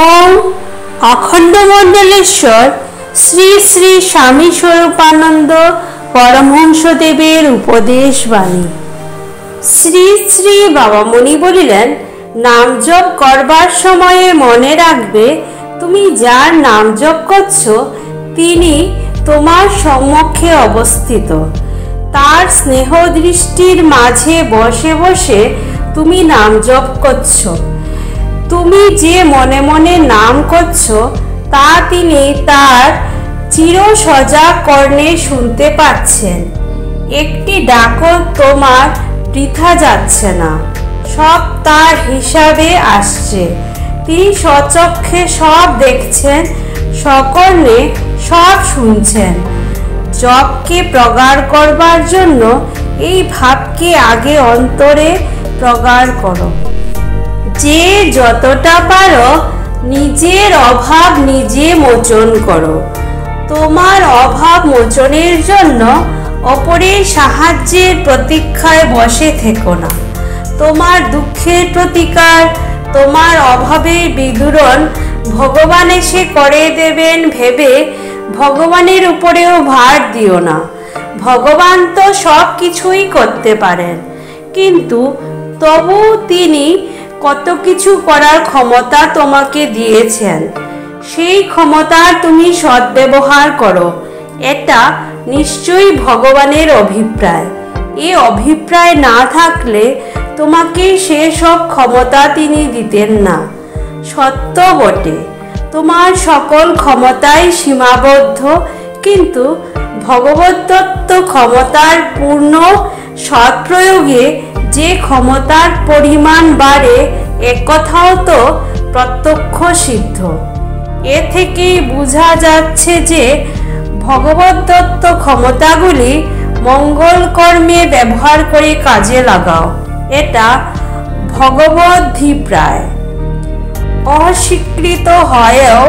ওম অখণ্ডমণ্ডলেশ্বর শ্রী শ্রী স্বামী স্বরূপানন্দ পরমহংসদেবের উপদেশ বাণী। শ্রী শ্রী বাবামণি বলিলেন, নাম জপ করবার সময়ে মনে রাখবে, তুমি যার নাম জপ করছো তিনি তোমার সম্মুখে অবস্থিত। তার স্নেহ দৃষ্টির মাঝে বসে বসে তুমি নাম জপ করছো। তুমি যে মনে মনে নাম করছো তা তিনি তার চির সজাগ কর্ণে শুনতে পাচ্ছেন। একটি ডাকও তোমার বৃথা যাচ্ছে না, সব তার হিসাবে আসছে। তিনি স্বচক্ষে সব দেখছেন, সকর্ণে সব শুনছেন। জপকে প্রগাঢ় করবার জন্য এই ভাবকে আগে অন্তরে প্রগাঢ় করো। যে যতটা পারো নিজের অভাব নিজে মোচন করো। তোমার অভাব মোচনের জন্য অপরের সাহায্যের প্রতীক্ষায় বসে থেকো না। তোমার দুঃখের প্রতিকার, তোমার অভাবের বিদূরণ ভগবান এসে করে দেবেন ভেবে ভগবানের উপরেও ভার দিও না। ভগবান তো সব কিছুই করতে পারেন, কিন্তু তবু তিনি কত কিছু করার ক্ষমতা তোমাকে দিয়েছেন। সেই ক্ষমতার তুমি সদ্ব্যবহার করো, এটা নিশ্চয়ই ভগবানের অভিপ্রায়। এ অভিপ্রায় না থাকলে তোমাকে সে সব ক্ষমতা তিনি দিতেন না। সত্য বটে, তোমার সকল ক্ষমতাই সীমাবদ্ধ, কিন্তু ভগবদ্দত্ত ক্ষমতার পূর্ণ সৎপ্রয়োগে যে ক্ষমতার পরিমাণ বাড়ে একথাও তো প্রত্যক্ষ সিদ্ধ। এ থেকেই বোঝা যাচ্ছে যে ভগবদ্দত্ত ক্ষমতাগুলি মঙ্গল কর্মে ব্যবহার করে কাজে লাগাও, এটা ভগবদ্ভিপ্রায়। অস্বীকৃত হয়েও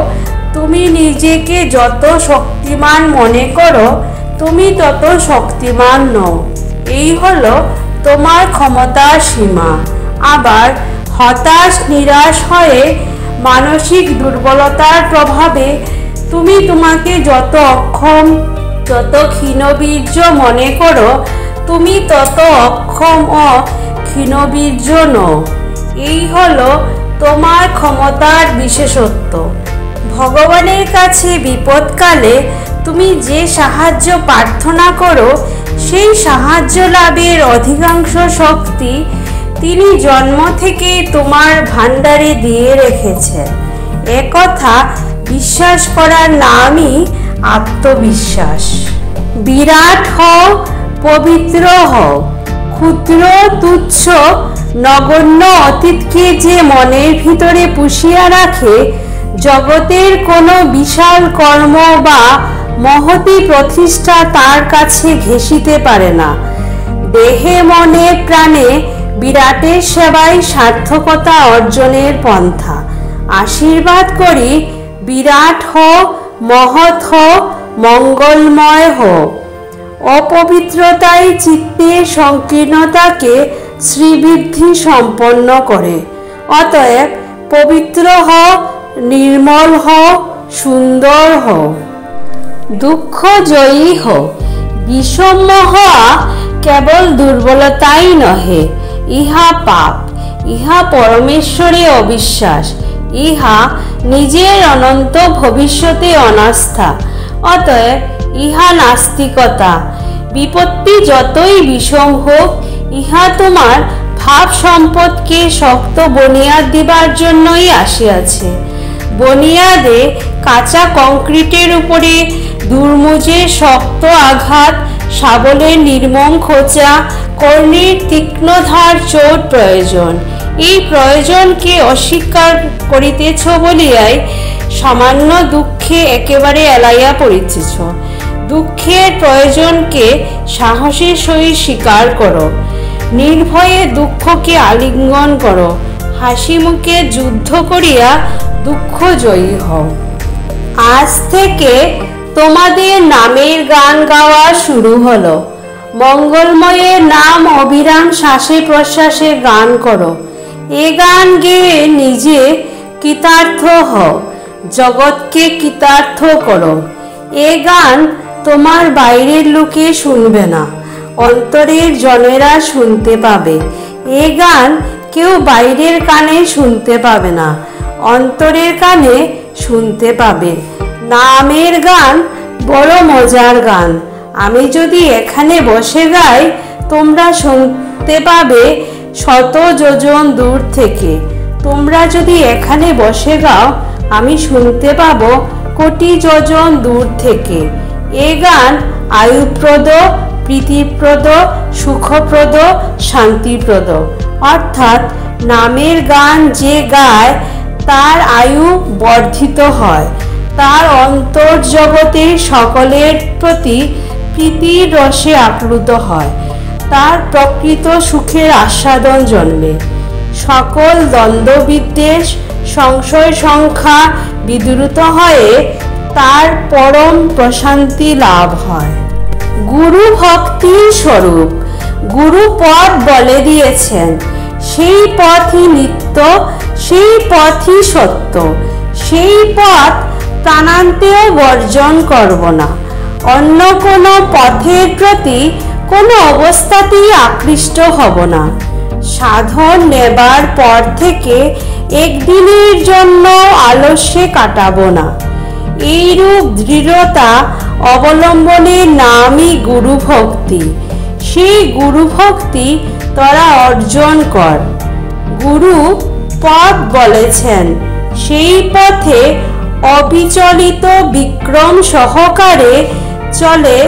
তুমি নিজেকে যত শক্তিমান মনে করো তুমি তত শক্তিমান নও, এই হলো তোমার ক্ষমতার সীমা। আবার হতাশ নিরাশ হয়ে মানসিক দুর্বলতার প্রভাবে তুমি তোমাকে যত অক্ষম, যত ক্ষীণবীর্য মনে করো তুমি তত অক্ষম ও ক্ষীণবীর্য নও, এই হলো তোমার ক্ষমতার বিশেষত্ব। ভগবানের কাছে বিপদকালে তুমি যে সাহায্য প্রার্থনা করো সেই সাহায্য লাভের অধিকাংশ শক্তি তিনি জন্ম থেকে তোমার ভাণ্ডারে দিয়ে রেখেছেন। একথা বিশ্বাস করার নামই আত্মবিশ্বাস। বিরাট হও, পবিত্র হও। ক্ষুদ্র তুচ্ছ নগণ্য অতীতকে যে মনের ভিতরে পুষিয়া রাখে, জগতের কোনো বিশাল কর্ম বা মহতী প্রতিষ্ঠা তার কাছে ঘেঁষিতে পারে না। দেহে মনে প্রাণে বিরাটের সেবায় সার্থকতা অর্জনের পন্থা। আশীর্বাদ করি, বিরাট হও, মহৎ হও, মঙ্গলময় হও। অপবিত্রতাই চিত্তের সংকীর্ণতাকে শ্রীবৃদ্ধি সম্পন্ন করে। অতএব পবিত্র হও, নির্মল হও, সুন্দর হও। দুঃখ জয়ী হও। বিষম্য হওয়া কেবল দুর্বলতাই নহে, ইহা পাপ, ইহা পরমেশ্বরে অবিশ্বাস, ইহা নিজের অনন্ত ভবিষ্যতে অনাস্থা। অতএব ইহা নাস্তিকতা। বিপত্তি যতই বিষম হোক, ইহা তোমার ভাব সম্পদকে শক্ত বনিয়াদ দিবার জন্যই আসিয়াছে। বনিয়াদে কাঁচা কংক্রিটের উপরে দুর্মুজের শক্ত আঘাত, শাবলের নির্মম খোঁচা, কর্ণের তীক্ষ্ণধার চোট প্রয়োজন। এই প্রয়োজনকে অস্বীকার করিতেছ বলিয়াই সামান্য দুঃখে একেবারে এলাইয়া পড়িতেছ। দুঃখের প্রয়োজনকে সাহসের সহিত স্বীকার করো। নির্ভয়ে দুঃখকে আলিঙ্গন করো। হাসি মুখে যুদ্ধ করিয়া দুঃখ জয়ী হও। আজ থেকে তোমাদের নামের গান গাওয়া শুরু হলো। মঙ্গলময়ের নাম অবিরাম শ্বাসে প্রশ্বাসে গান করো। এ গান গেয়ে নিজে কৃতার্থ হও, জগৎকে কৃতার্থ করো। এ গান তোমার বাইরের লোকে শুনবে না, অন্তরের জনেরা শুনতে পাবে। এ গান কেউ বাইরের কানে শুনতে পাবে না, অন্তরের কানে শুনতে পাবে। নামের গান বড় মজার গান। আমি যদি এখানে বসে গাই, তোমরা শুনতে পাবে শত যোজন দূর থেকে। তোমরা যদি এখানে বসে গাও, আমি শুনতে পাবো কোটি যোজন দূর থেকে। এ গান আয়ুপ্রদ, প্রীতিপ্রদ, সুখপ্রদ, শান্তিপ্রদ। অর্থাৎ নামের গান যে গায় তার আয়ু বর্ধিত হয়, তার অন্তর্জগতের সকলের প্রতি প্রীতির রসে আপ্লুত হয়, তার প্রকৃত সুখের আস্বাদন জন্মে। সকল দ্বন্দ্ব বিদ্বেষ সংশয় সংখ্যা বিদূরিত হয়ে তার পরম প্রশান্তি লাভ হয়। গুরু ভক্তির স্বরূপ। গুরু পথ বলে দিয়েছেন, সেই পথই নিত্য, সেই পথই সত্য। সেই পথ প্রাণান্তেও বর্জন করব না। অন্য কোনো পথের প্রতি কোনো অবস্থাতেই আকৃষ্ট হব না। সাধন নেবার পর থেকে একদিনের জন্য আলস্যে কাটাবো না। এইরূপ দৃঢ়তা অবলম্বনের নামই গুরু ভক্তি। সেই গুরু ভক্তি তোরা অর্জন কর। গুরু পথ বলেছেন, সেই পথে অবিচলিত বিক্রম সহকারে চলে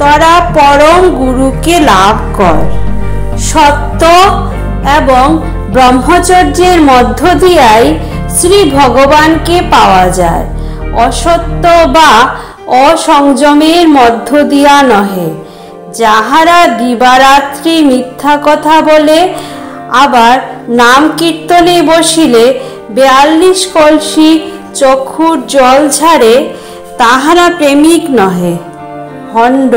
তোরা পরম গুরুকে লাভ কর। সত্য এবং ব্রহ্মচর্যের মধ্য দিয়াই শ্রী ভগবানকে পাওয়া যায়, অসত্য বা অসংযমের মধ্য দিয়া নহে। যাহারা দিবারাত্রি মিথ্যা কথা বলে, আবার নাম কীর্তনে বসিলে 42 কলসি চক্ষুর জল ছাড়ে, তাহারা প্রেমিক নহে, হণ্ড।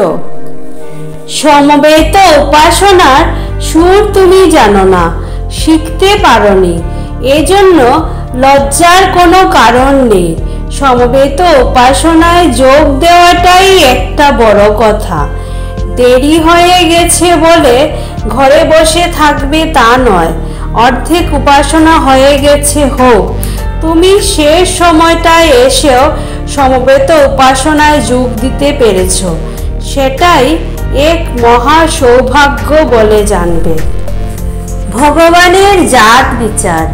সমবেত উপাসনার সুর তুমি জানো না, শিখতে পারোনি, এজন্য লজ্জার কোনো কারণ নেই। সমবেত উপাসনায় যোগ দেওয়াটাই একটা বড় কথা। দেরি হয়ে গেছে বলে ঘরে বসে থাকবে তা নয়। অর্ধেক উপাসনা হয়ে গেছে হোক, তুমি শেষ সময়টায় এসেও সমবেত উপাসনায় যোগ দিতে পেরেছ, সেটাই এক মহা সৌভাগ্য বলে জানবে। ভগবানের জাত বিচার।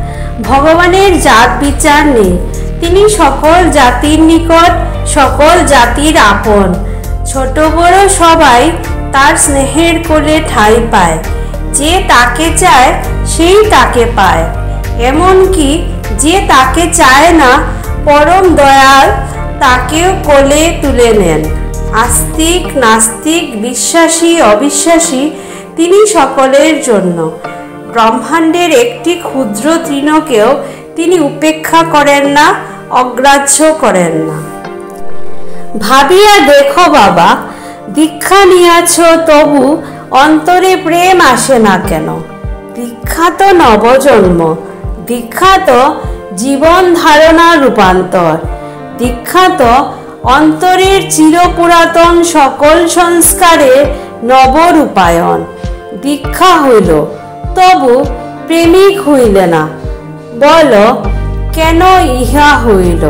ভগবানের জাত বিচার নেই, তিনি সকল জাতির নিকট সকল জাতির আপন। ছোট বড় সবাই তার স্নেহের কোলে ঠাঁই পায়। যে তাকে চায় সেই তাকে পায়, এমনকি যে তাকে চায় না, পরম দয়াল তাকেও কোলে তুলে নেন। আস্তিক নাস্তিক, বিশ্বাসী অবিশ্বাসী, তিনি সকলের জন্য। ব্রহ্মাণ্ডের একটি ক্ষুদ্র তৃণকেও তিনি উপেক্ষা করেন না, অগ্রাহ্য করেন না। ভাবিয়া দেখো বাবা, দীক্ষা নিয়াছ তবু অন্তরে প্রেম আসে না কেন? দীক্ষা তো নবজন্ম, দীক্ষা তো জীবন ধারণা রূপান্তর, দীক্ষা তো অন্তরের চিরপুরাতন সকল সংস্কারের নবরূপায়ণ। দীক্ষা হইল, তবু প্রেমিক হইলে না, বল কেন ইহা হইল?